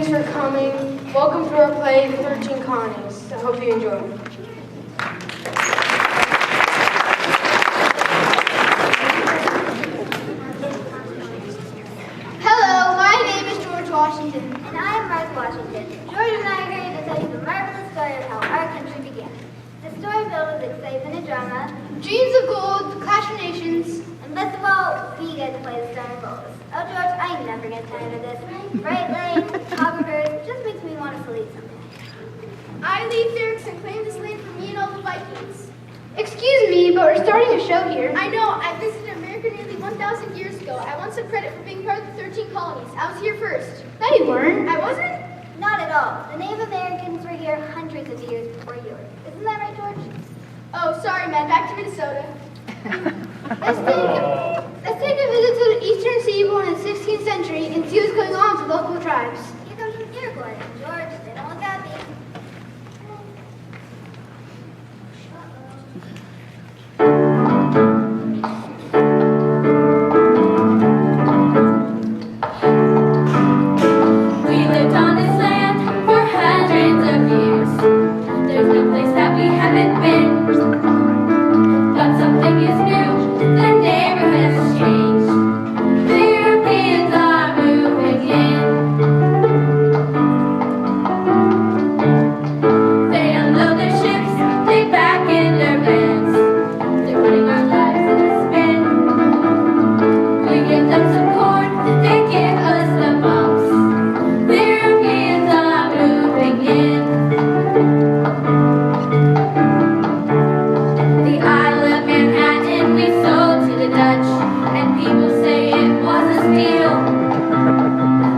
thanks for coming. Welcome to our play, The 13 Colonies. I hope you enjoy. Hello, my name is George Washington. And I am Mark Washington. George and I are here to tell you the marvelous story of how our country began. The story filled with excitement and drama, Dreams of gold, the Clash of Nations. and best of all, we get to play the starring roles. Oh, George, I never get tired of this. Bright lights, photographers, just makes me want to salute something. I lead lyrics and claim this land for me and all the Vikings. Excuse me, but we're starting a show here. I know. I visited America nearly 1,000 years ago. I want some credit for being part of the 13 colonies. I was here first. No, you weren't. I wasn't? Not at all. The Native Americans were here hundreds of years before you were. Isn't that right, George? Oh, sorry, man. Back to Minnesota. Let's take a visit to the eastern seaboard in the 16th century and see what's going on with the local tribes. Here comes the Iroquois. George, they don't look happy. We lived on this land for hundreds of years. There's no place that we haven't been. But something is new, the neighborhood has changed. The Europeans are moving in. They unload their ships, they pack in their vans. They're putting our lives in a spin. We give them some corn, they give us the bumps. The Europeans are moving in. The Isle of Manhattan we sold to the Dutch, and people say it was a steal.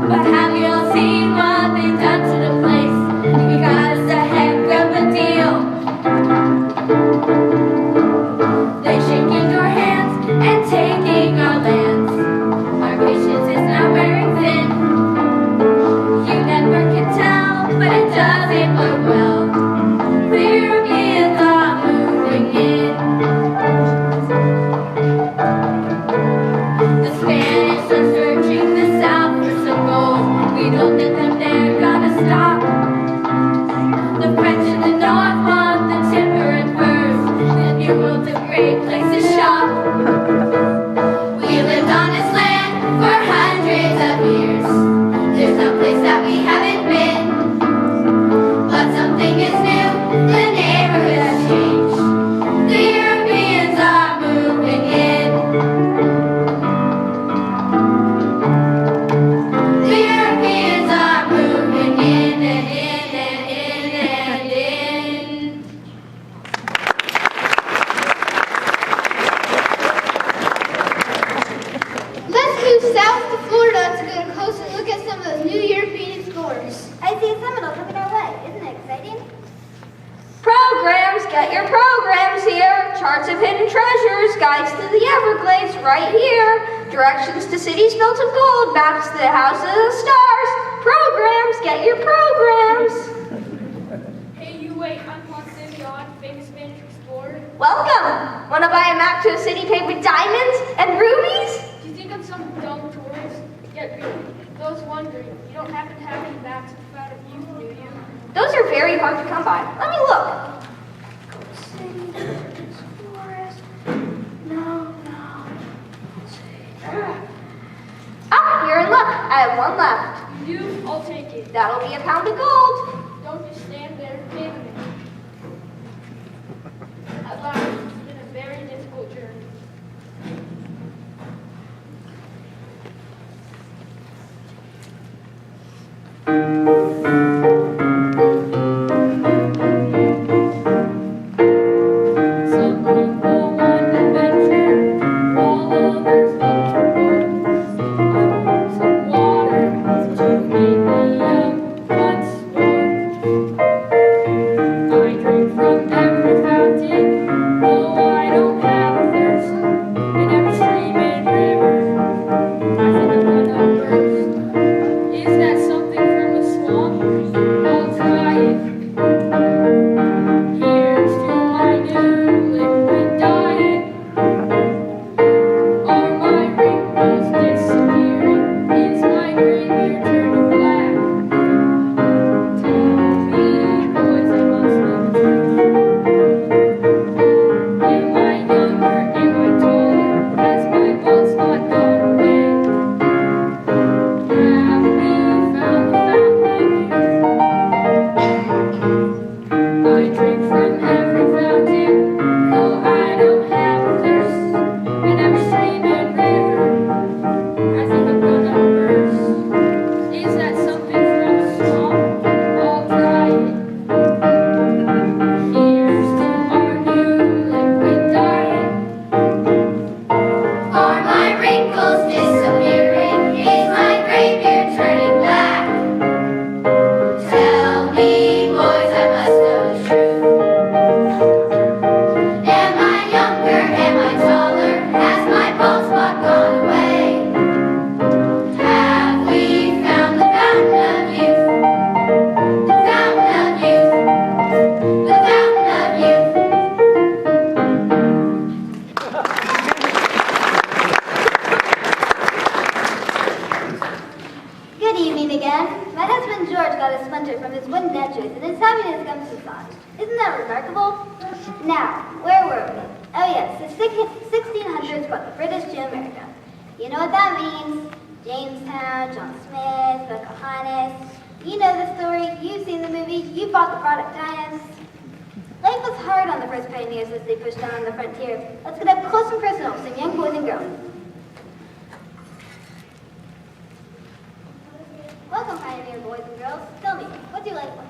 But have you all seen what they've done to the place? We got us a heck of a deal. They're shaking our hands and taking our lands. Our patience is now wearing thin. You never can tell, but it doesn't look well. The Europeans are moving in. The Spanish are searching the south for some gold. We don't think that they're gonna stop. The French in the north want the timber and furs. The New World's a great place to shop. We lived on this land for hundreds of years. There's no place that we haven't been. But something is new, the neighborhood has changed. The Europeans are moving in. The Europeans are moving in and in and in and in. Let's move south to Florida to get a closer look at some of those new European explorers. I see a Seminole coming our way. Isn't it exciting? Programs, get your programs here. Charts of hidden treasures, guides to the Everglades right here. Directions to cities built of gold, maps to the houses of the stars. Programs, get your programs. Hey, you wait. I'm Juan Simeon, famous Spanish explorer. Welcome. Want to buy a map to a city paved with diamonds and rubies? Do you think I'm some dumb tourist? Get real. Those wondering, you don't happen to have any maps in front of you, do you? Those are very hard to come by. Let me look. Ah, you're in luck. I have one left. You do? I'll take it. That'll be a pound of gold. Don't just stand there paving it. At last, it's been a very difficult journey. Some people want adventure, while others look for wars. I want some water to make me young once more. I drink from every fountain, though I don't have a thirst. In every stream and river, I think I'm gonna burst. Is that something from a swan? meet again. My husband George got a splinter from his wooden dentures and is having his gums massaged. Isn't that remarkable? Now, where were we? Oh yes, the 1600s brought the British to America. You know what that means. Jamestown, John Smith, Pocahontas. You know the story, you've seen the movie, you bought the product tie-ins. Life was hard on the first pioneers as they pushed down on the frontier. Let's get up close and personal with some young boys and girls. Welcome, pioneer boys and girls. Tell me, what's your life like?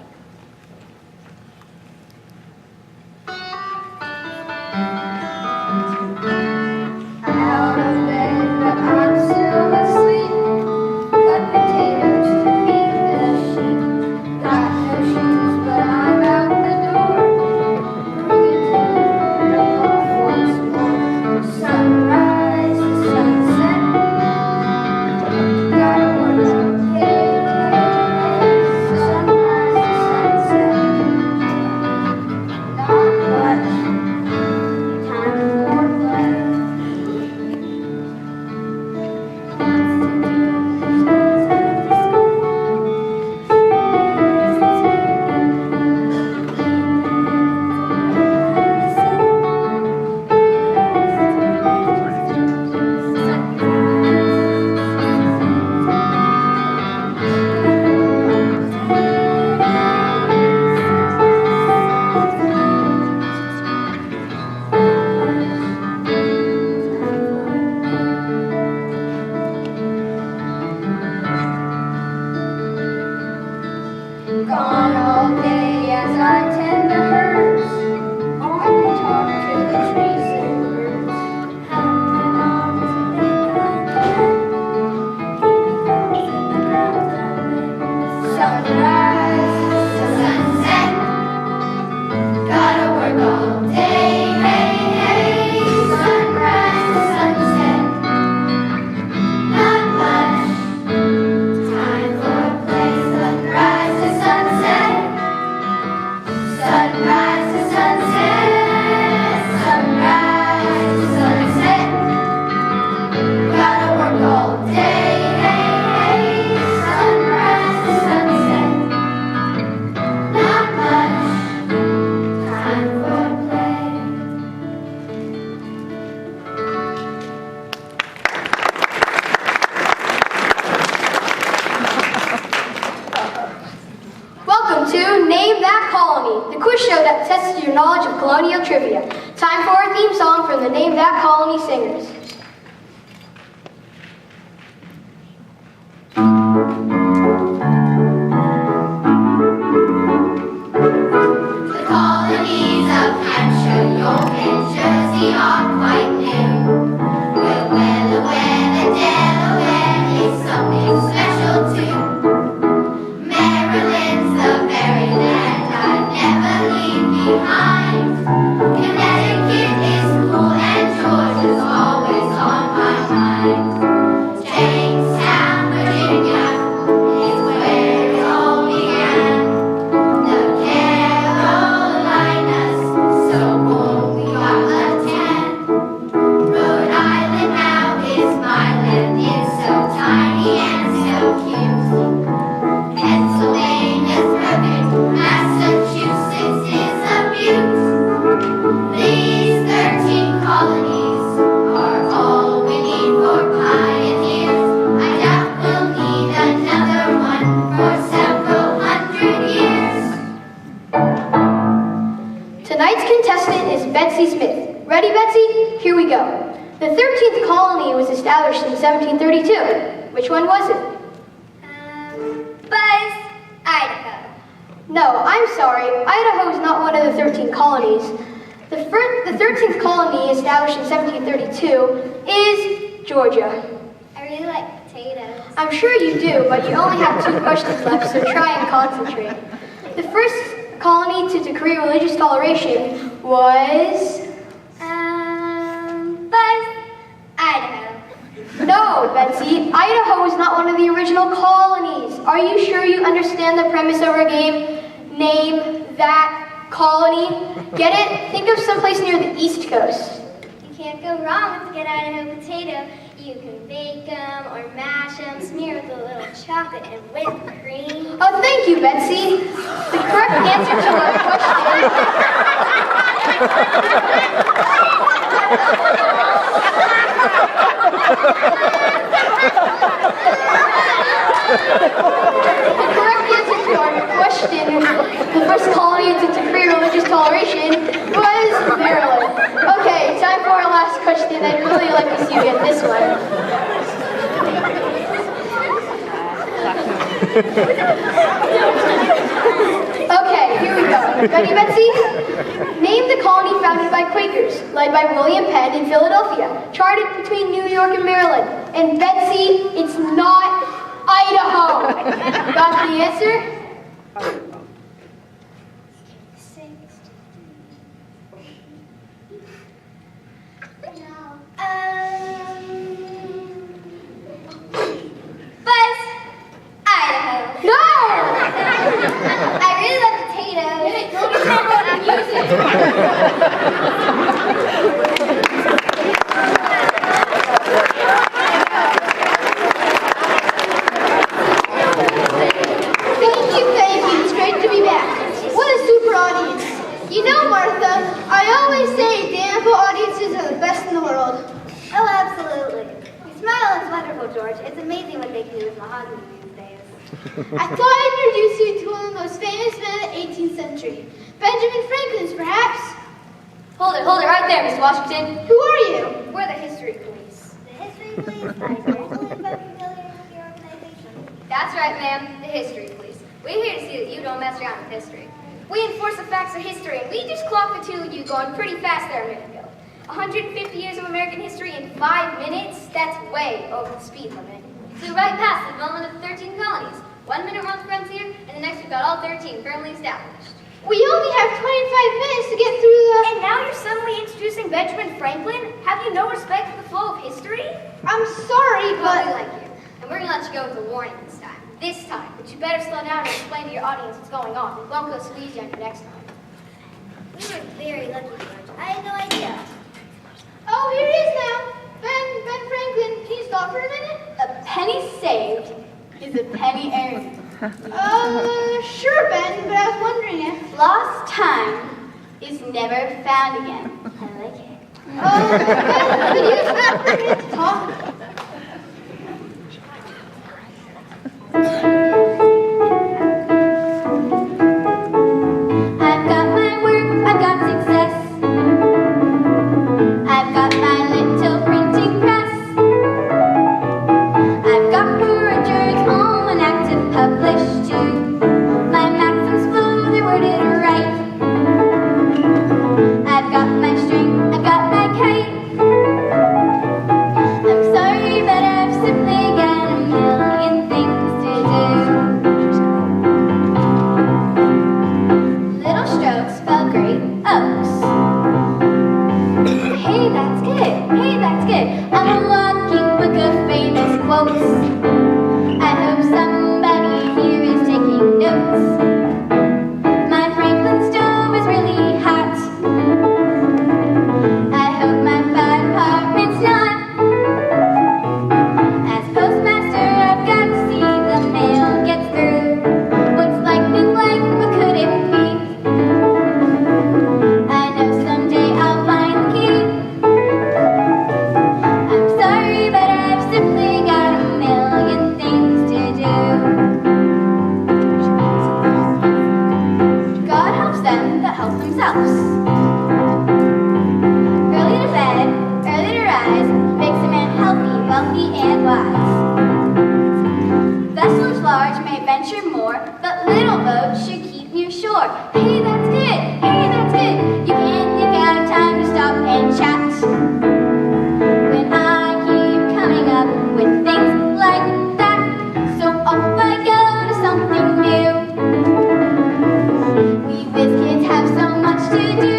Out of bed, but I'm still asleep. Cut potatoes to feed the sheep. Got no shoes, but I'm out the door. Moving to the golf once more. Sunrise to sunset. Gotta work all day. Sunrise to sunset. Not much time for play. Gone all day as I tend the herds. I can talk to the trees and birds. Sunrise to sunset. Gotta work all day. Hey, hey. Sunrise to sunset. Not much time for play. Sunrise to sunset. Sunrise to sunset. Sunrise to sunset. Gotta work all day. Hey, hey. Sunrise to sunset. Not much time for play. Welcome to Name That Colony, the quiz show that tests your knowledge of colonial trivia. Time for our theme song from the Name That Colony singers. The colonies of Hampshire, York, and Jersey are quite new. We're well aware that Delaware is something special too. Maryland's the very land I'd never leave behind. Connecticut is cool and Georgia's always on my mind. Jamestown, Virginia is where it all began. The Carolinas, so warm we got a tan. Rhode Island now is my land, it's so tiny and so cute. Pennsylvania's perfect, Massachusetts is a beaut. These 13 colonies are all we need for pioneers. I doubt we'll need another one for several hundred years. Tonight's contestant is Betsy Smith. Ready, Betsy? Here we go. The 13th colony was established in 1732. Which one was it? Buzz, Idaho. No, I'm sorry. Idaho is not one of the 13 colonies. The 13th colony established in 1732 is Georgia. I really like potatoes. I'm sure you do, but you only have 2 questions left, so try and concentrate. The first colony to decree religious toleration was... Buzz, Idaho. No, Betsy. Idaho was not one of the original colonies. Are you sure you understand the premise of our game? Name that colony. Get it? Think of someplace near the East Coast. You can't go wrong with a good Idaho potato. You can bake them or mash them, smear with a little chocolate and whipped cream. Oh, thank you, Betsy. The correct answer to our question, the first colony to decree religious toleration was Maryland. Okay, time for our last question. I'd really like to see you get this one. Okay, here we go. Ready, Betsy? Name the colony founded by Quakers, led by William Penn in Philadelphia, charted between New York and Maryland. And Betsy, it's not Idaho. Got the answer? Buzz, Idaho. No! I really love potatoes. Thank you. It's great to be back. What a super audience. You know, Martha, I always say Danville audiences are the best in the world. Oh, absolutely. Your smile is wonderful, George. It's amazing what they can do with mahogany these days. I thought I'd introduce you to one of the most famous men of the 18th century. Benjamin Franklin's, perhaps? Hold it right there, Miss Washington. Who are you? We're the history police. The history police, I'm personally familiar with your organization. That's right, ma'am, the history police. We're here to see that you don't mess around with history. We enforce the facts of history, and we just clocked the two of you going pretty fast there a minute ago. 150 years of American history in 5 minutes? That's way over the speed limit. So right past the development of 13 colonies. 1 minute we're on the frontier, and the next we've got all 13 firmly established. We only have 25 minutes to get through the... And now you're suddenly introducing Benjamin Franklin? Have you no respect for the flow of history? I'm sorry, Well, we but... like you. And we're gonna let you go with a warning this time. This time. But you better slow down and explain to your audience what's going on. We won't go so easy on you next time. We were very lucky, George. I had no idea. Oh, here he is now. Ben Franklin, can you stop for a minute? A penny saved is a penny earned. Sure, Ben, but I was wondering if... Lost time is never found again. I like it. Ben, could you stop for a minute to talk? I've got my work, I've got success. I've got my little printing press. I've got Forager's almanac to publish too. My maxims flow, they're worded right. I've got my string, I've got my kite. I'm sorry, but I've simply got a million things to do. Little strokes spell great oaks. Hey, that's good. Hey, that's good. I'm a walking book of famous quotes. I hope somebody here is taking notes. My Franklin stove is really hot. I hope my fire department's not. As postmaster, I've got to see the mail gets through. What's lightning like? What could it be? I know someday I'll find the key. I'm sorry, but I've simply got a million things to do. God helps them that help themselves. Early to bed, early to rise, makes a man healthy, wealthy, and wise. Vessels large may venture more, but little boats should keep near shore. Hey, that's good. Hey, that's good. You can't think out time to stop and chat. When I keep coming up with things like that, so off I go to something new. We whiz kids have so much to do.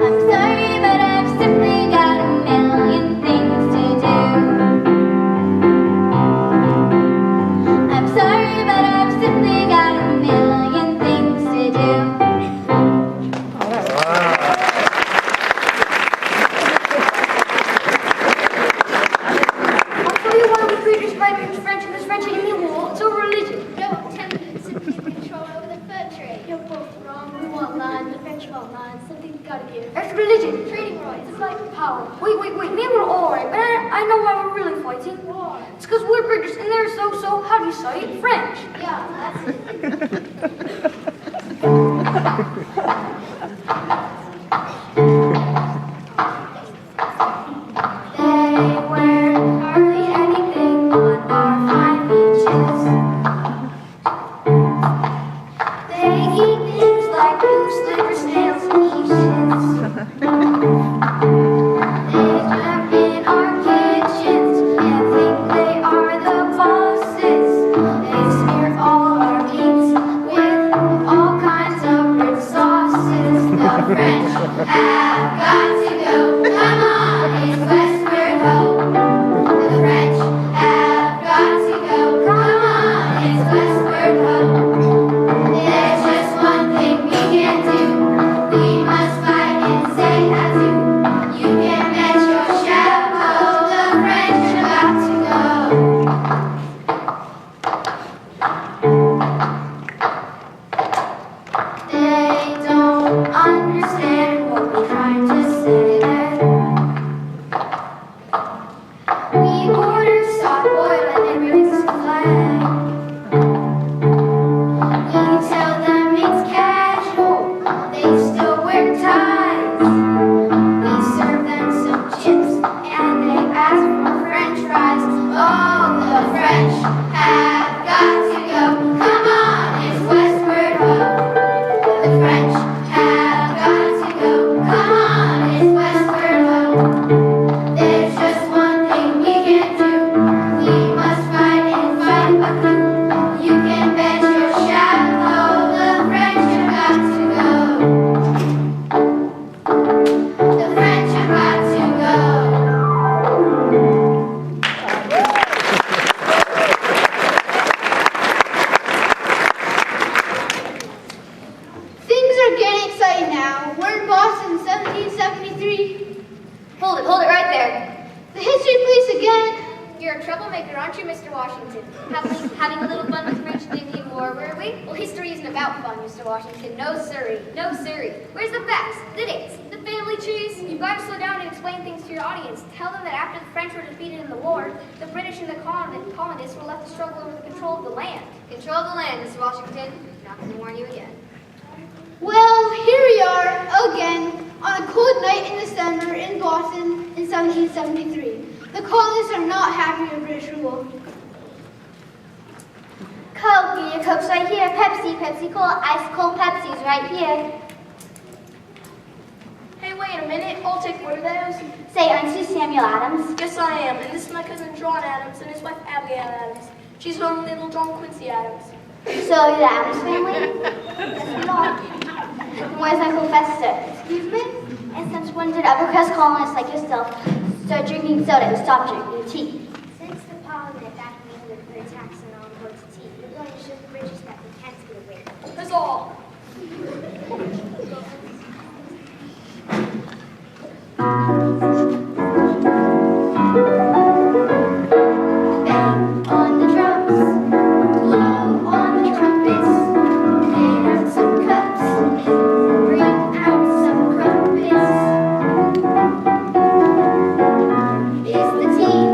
I'm sorry, but I've simply got a million things to do. I'm sorry, but I've simply got a million things to do. French well, man. Something gotta give. It's religion. Trading rights. It's like power. Wait. Maybe we're all right, but I know why we're really fighting. Why? It's because we're British and they're so, how do you say it? French. Yeah, that's it. They wear hardly anything on our fine beaches. They eat things like goose liver, snails, and quiches. They jump in our kitchens and think they are the bosses. They smear all our meats with all kinds of rich sauces. The French have got to go. Come on, it's westward ho. The French have got to go. Come on, it's westward ho. There's just one thing we can do. We must fight and say adieu. You can bet your chapeau the French are about to go. They don't understand what we're trying to say there. We order soft boiled and everything's flat. We tell them it's casual, they still wear ties. We serve them some chips and they ask for French fries. Oh, the French have got to go. Come on, it's westward ho. The French have got to go. Come on, it's westward ho. There's just one thing we can do. We must fight and fight but you. You can bet your chapeau the French have got to go. The French have got to go. Things are getting exciting now. We're in Boston, 1773. Hold it right there. The history police again. You're a troublemaker, aren't you, Mr. Washington? Having a little fun with the French and Indian War, were we? Well, history isn't about fun, Mr. Washington. No, sirree. No, sirree. Where's the facts, the dates, the family trees? You've got to slow down and explain things to your audience. Tell them that after the French were defeated in the war, the British and the colonists were left to struggle over the control of the land. Control of the land, Mr. Washington. Not going to warn you again. Well, here we are again on a cold night in December in Boston in 1773. The colonists are not happy with British rule. Coke, get your Cokes right here. Pepsi, Pepsi Cola, ice cold Pepsi's right here. Hey, wait a minute. I'll take one of those. Say, aren't you Samuel Adams? Yes, I am. And this is my cousin John Adams and his wife Abigail Adams. She's from little John Quincy Adams. So, you're the Adams family? Yes, we are. Where's Uncle Fester? Excuse me? And since when did upper-crust colonists like yourself start drinking soda and stop drinking tea? Since the Parliament back in England put a tax on all imported tea, we're going to show the British that we can't get away. That's all. Bang on the drums, blow on the trumpets, clean out some cups, bring out some crumpets. Is the tea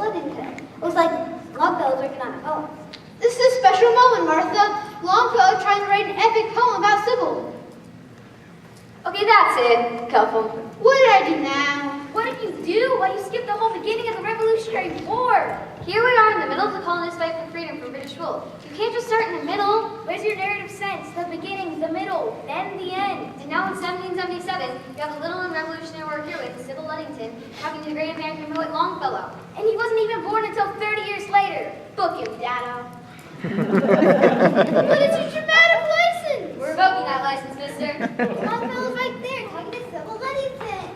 Ludington. It was like Longfellow was working on a poem. This is a special moment, Martha. Longfellow trying to write an epic poem about Sybil. Okay, that's it. Couple. What did I do now? What did you do? Why you skipped the whole beginning of the Revolutionary War? Here we are in the middle of the colonists' fight for freedom from British rule. You can't just start in the middle. Where's your narrative sense? The beginning, the middle, then the end. And now in 1777, you have the little Revolutionary War hero with Sybil Ludington talking to the great American poet Longfellow. And he wasn't even born until 30 years later. Book him, Dado. But it's a dramatic license. We're revoking that license, mister. Longfellow's right there talking to Sybil Ludington.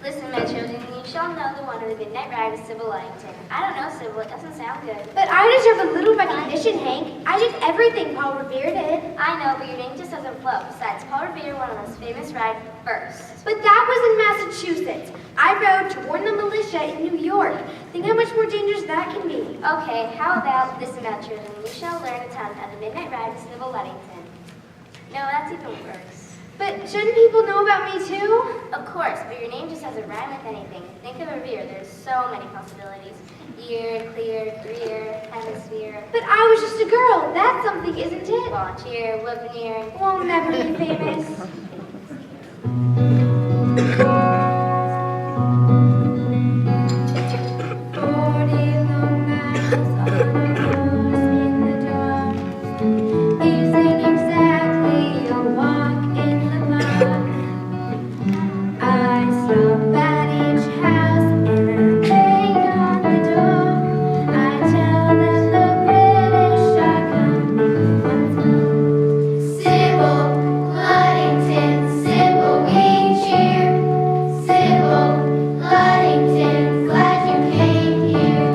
Listen, my children, you shall know the wonder of the midnight ride of Sybil Ludington. I don't know, Sybil, it doesn't sound good. But I deserve a little recognition, Hank. I did everything Paul Revere did. I know, but your name just doesn't flow. Besides, Paul Revere won on those famous ride first. But that was in Massachusetts. I rode to warn the militia in New York. Think how much more dangerous that can be. Okay, how about, listen now, children, you shall learn a ton of the midnight ride of Sybil Ludington. No, that's even worse. But shouldn't people know about me too? Of course, but your name just doesn't rhyme with anything. Think of Revere, there's so many possibilities. Ear, clear, rear, hemisphere. But I was just a girl. That's something, isn't it? Launchier, whoopinier. We'll never be famous. 40 long miles on a horse in the dark isn't exactly a walk in the park. I stop at each house and I bang on the door. I tell them the British are coming once more. Sybil Ludington, Sybil, we cheer. Sybil Ludington, glad you came here.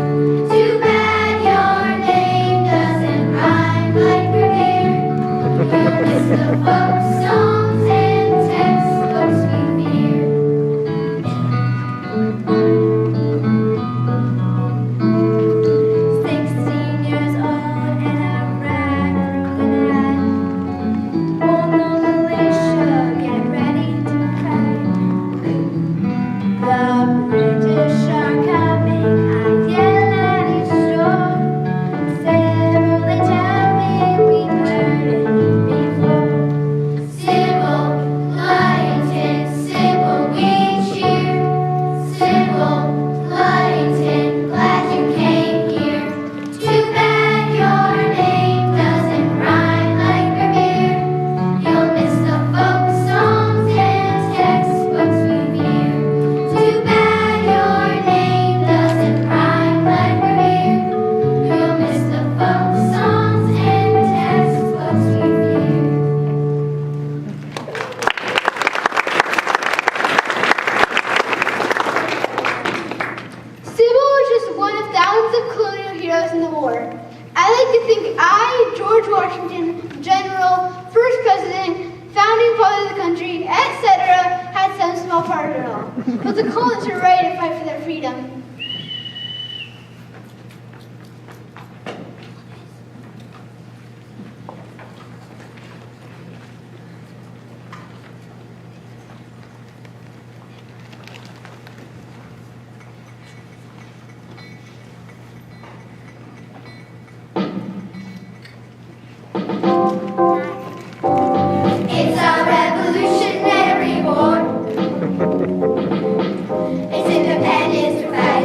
Too bad your name doesn't rhyme like Revere. You'll miss the folk songs and textbooks we fear. 16 years old and I ride through the night. Won't the militia get ready to fight? The British are coming, I yell at each door. Sybil, they tell me we've heard it before. Sybil Ludington, Sybil, we cheer. Sybil Ludington, glad you came here. Too bad your name doesn't rhyme like Revere. You'll miss the folk songs and textbooks we fear. Too bad your name doesn't rhyme like Revere. You'll miss the folk songs and textbooks we fear. Sybil was just one of thousands of colonial heroes in the war. I like to think I, George Washington, General, First President, Founding Father of the country, etc., had some small part in it all. But the colonists were ready to fight for their freedom. It's a revolutionary war. It's independence to fight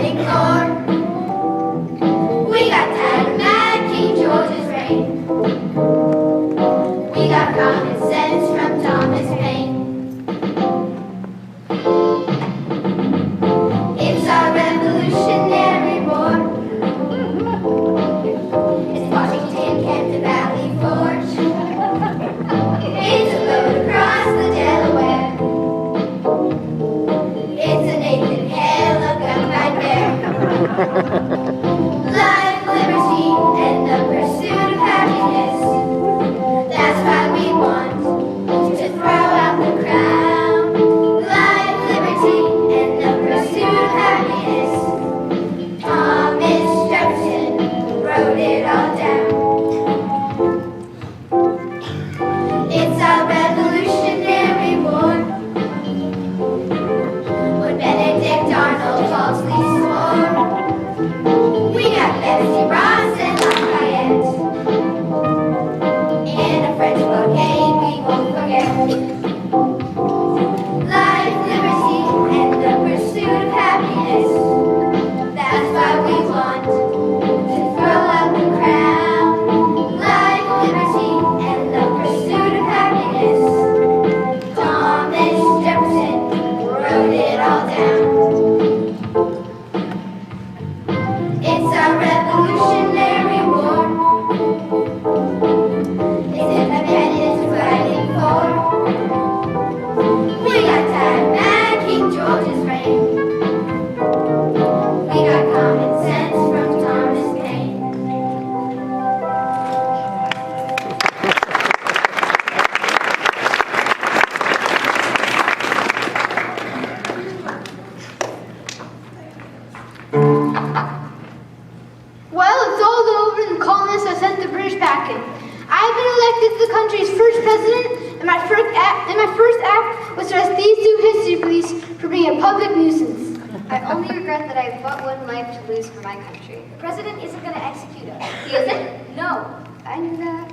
public nuisance. I only regret that I fought one life to lose for my country. The president isn't going to execute us. He isn't? No. I knew that.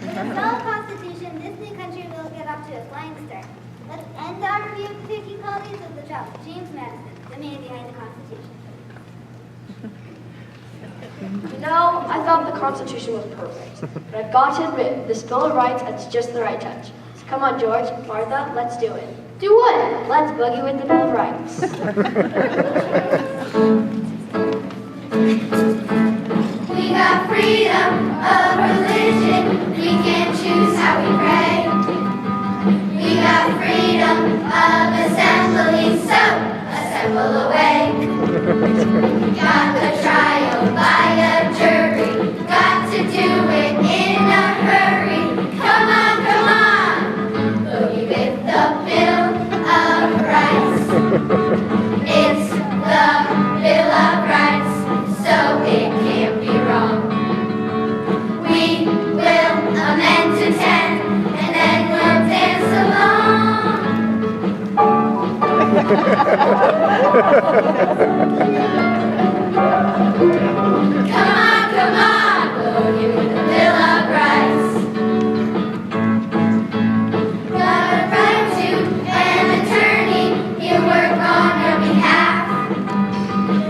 With a solid constitution, this new country will get off to a flying start. Let's end our review of the 15 colonies with the job of James Madison, the man behind the Constitution. You know, I thought the Constitution was perfect. But I've got to admit, this Bill of Rights, it's just the right touch. So come on, George, Martha, let's do it. Do what? Let's boogie with the Bill of Rights. We got freedom of religion. We can choose how we pray. We got freedom of assembly, so assemble away. Got the trial by a jury. Got to do it in a hurry. Come on, come on. Boogie with the Bill of Rights. It's the Bill of Rights, so it can't be wrong. We will amend to 10, and then we'll dance along. Come on, boogie with the Bill of Rights. Got a right to an attorney, he'll work on your behalf.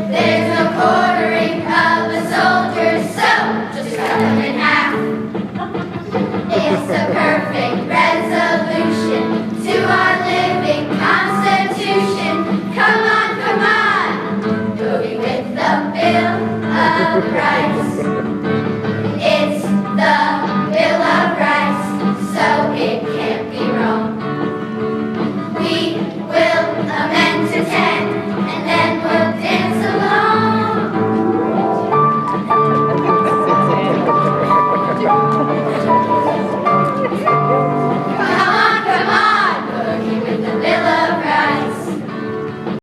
There's no quartering of the soldiers, so just cut them in half. It's a perfect resolution to our living Constitution. Come on, boogie with the Bill of Rights.